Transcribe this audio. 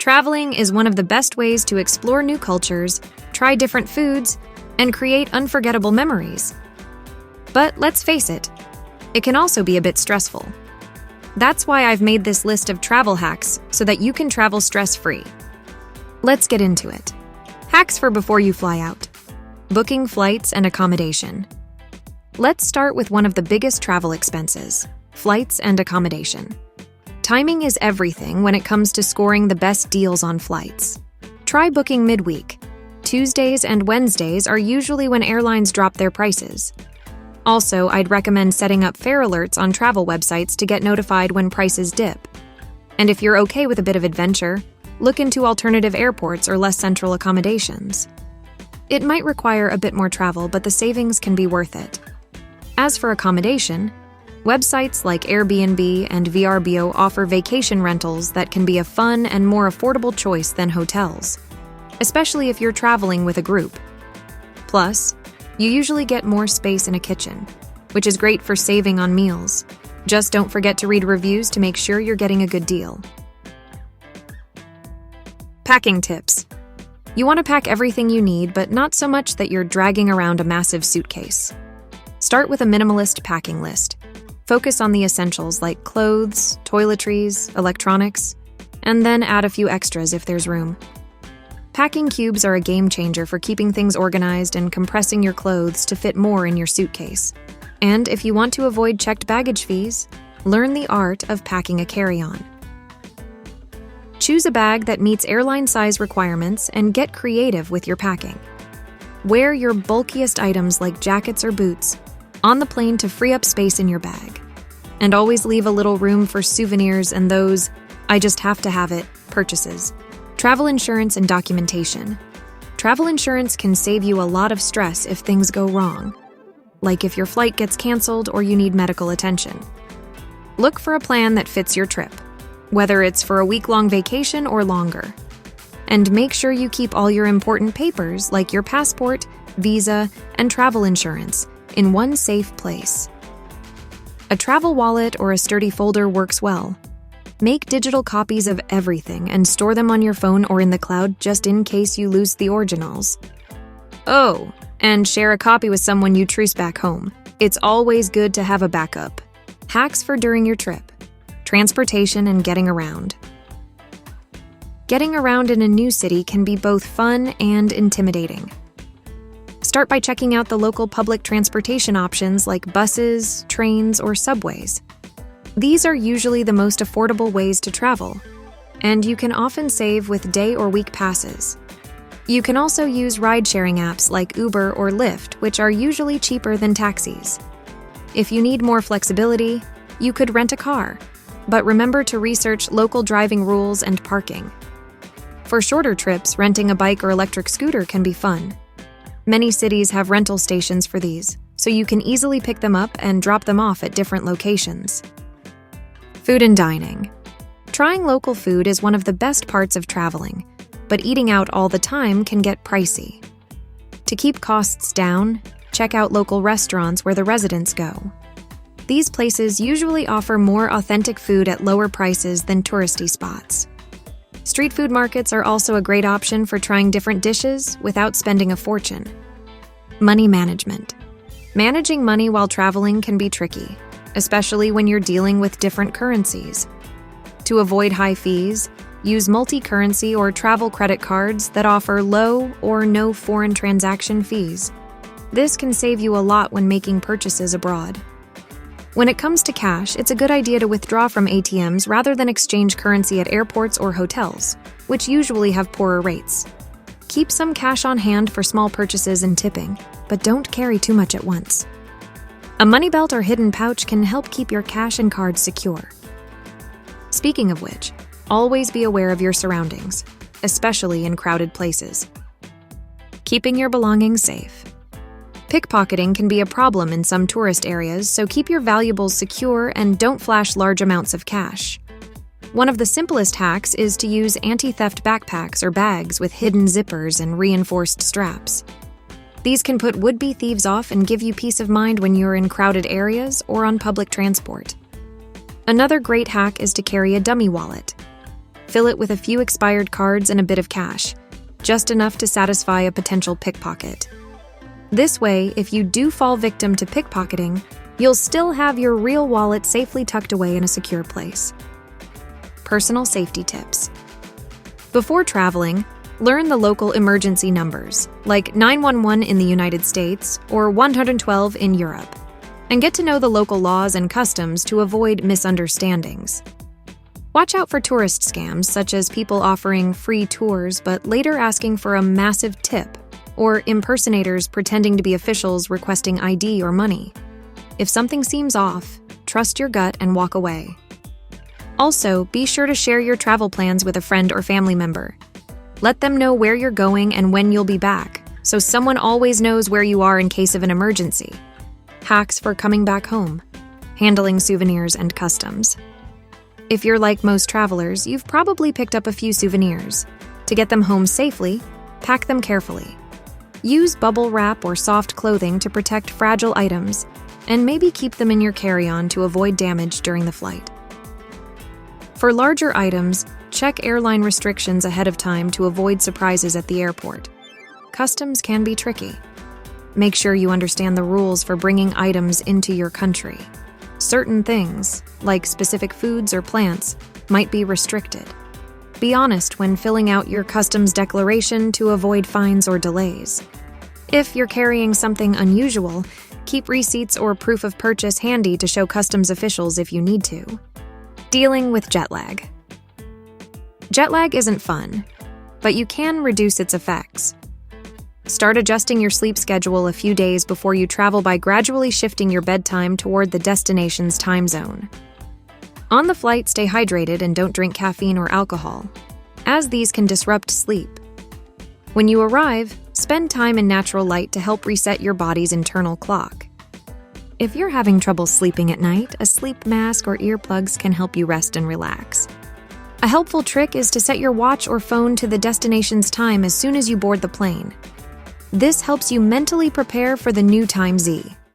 Traveling is one of the best ways to explore new cultures, try different foods, and create unforgettable memories. But let's face it, it can also be a bit stressful. That's why I've made this list of travel hacks so that you can travel stress-free. Let's get into it. Hacks for before you fly out. Booking flights and accommodation. Let's start with one of the biggest travel expenses, flights and accommodation. Timing is everything when it comes to scoring the best deals on flights. Try booking midweek. Tuesdays and Wednesdays are usually when airlines drop their prices. Also, I'd recommend setting up fare alerts on travel websites to get notified when prices dip. And if you're okay with a bit of adventure, look into alternative airports or less central accommodations. It might require a bit more travel, but the savings can be worth it. As for accommodation, websites like Airbnb and VRBO offer vacation rentals that can be a fun and more affordable choice than hotels, especially if you're traveling with a group. Plus, you usually get more space in a kitchen, which is great for saving on meals. Just don't forget to read reviews to make sure you're getting a good deal. Packing tips. You want to pack everything you need, but not so much that you're dragging around a massive suitcase. Start with a minimalist packing list. Focus on the essentials like clothes, toiletries, electronics, and then add a few extras if there's room. Packing cubes are a game changer for keeping things organized and compressing your clothes to fit more in your suitcase. And if you want to avoid checked baggage fees, learn the art of packing a carry-on. Choose a bag that meets airline size requirements and get creative with your packing. Wear your bulkiest items like jackets or boots on the plane to free up space in your bag. And always leave a little room for souvenirs and those "I just have to have it" purchases. Travel insurance and documentation. Travel insurance can save you a lot of stress if things go wrong, like if your flight gets canceled or you need medical attention. Look for a plan that fits your trip, whether it's for a week-long vacation or longer. And make sure you keep all your important papers like your passport, visa, and travel insurance in one safe place. A travel wallet or a sturdy folder works well. Make digital copies of everything and store them on your phone or in the cloud just in case you lose the originals. Oh, and share a copy with someone you trust back home. It's always good to have a backup. Hacks for during your trip. Transportation and getting around. Getting around in a new city can be both fun and intimidating. Start by checking out the local public transportation options like buses, trains, or subways. These are usually the most affordable ways to travel, and you can often save with day or week passes. You can also use ride-sharing apps like Uber or Lyft, which are usually cheaper than taxis. If you need more flexibility, you could rent a car, but remember to research local driving rules and parking. For shorter trips, renting a bike or electric scooter can be fun. Many cities have rental stations for these, so you can easily pick them up and drop them off at different locations. Food and dining. Trying local food is one of the best parts of traveling, but eating out all the time can get pricey. To keep costs down, check out local restaurants where the residents go. These places usually offer more authentic food at lower prices than touristy spots. Street food markets are also a great option for trying different dishes without spending a fortune. Money management. Managing money while traveling can be tricky, especially when you're dealing with different currencies. To avoid high fees, use multi-currency or travel credit cards that offer low or no foreign transaction fees. This can save you a lot when making purchases abroad. When it comes to cash, it's a good idea to withdraw from ATMs rather than exchange currency at airports or hotels, which usually have poorer rates. Keep some cash on hand for small purchases and tipping, but don't carry too much at once. A money belt or hidden pouch can help keep your cash and cards secure. Speaking of which, always be aware of your surroundings, especially in crowded places. Keeping your belongings safe. Pickpocketing can be a problem in some tourist areas, so keep your valuables secure and don't flash large amounts of cash. One of the simplest hacks is to use anti-theft backpacks or bags with hidden zippers and reinforced straps. These can put would-be thieves off and give you peace of mind when you're in crowded areas or on public transport. Another great hack is to carry a dummy wallet. Fill it with a few expired cards and a bit of cash, just enough to satisfy a potential pickpocket. This way, if you do fall victim to pickpocketing, you'll still have your real wallet safely tucked away in a secure place. Personal safety tips. Before traveling, learn the local emergency numbers, like 911 in the United States or 112 in Europe, and get to know the local laws and customs to avoid misunderstandings. Watch out for tourist scams, such as people offering free tours but later asking for a massive tip, or impersonators pretending to be officials requesting ID or money. If something seems off, trust your gut and walk away. Also, be sure to share your travel plans with a friend or family member. Let them know where you're going and when you'll be back, so someone always knows where you are in case of an emergency. Hacks for coming back home. Handling souvenirs and customs. If you're like most travelers, you've probably picked up a few souvenirs. To get them home safely, pack them carefully. Use bubble wrap or soft clothing to protect fragile items, and maybe keep them in your carry-on to avoid damage during the flight. For larger items, check airline restrictions ahead of time to avoid surprises at the airport. Customs can be tricky. Make sure you understand the rules for bringing items into your country. Certain things, like specific foods or plants, might be restricted. Be honest when filling out your customs declaration to avoid fines or delays. If you're carrying something unusual, keep receipts or proof of purchase handy to show customs officials if you need to. Dealing with jet lag. Jet lag isn't fun, but you can reduce its effects. Start adjusting your sleep schedule a few days before you travel by gradually shifting your bedtime toward the destination's time zone. On the flight, stay hydrated and don't drink caffeine or alcohol, as these can disrupt sleep. When you arrive, spend time in natural light to help reset your body's internal clock. If you're having trouble sleeping at night, a sleep mask or earplugs can help you rest and relax. A helpful trick is to set your watch or phone to the destination's time as soon as you board the plane. This helps you mentally prepare for the new time Z.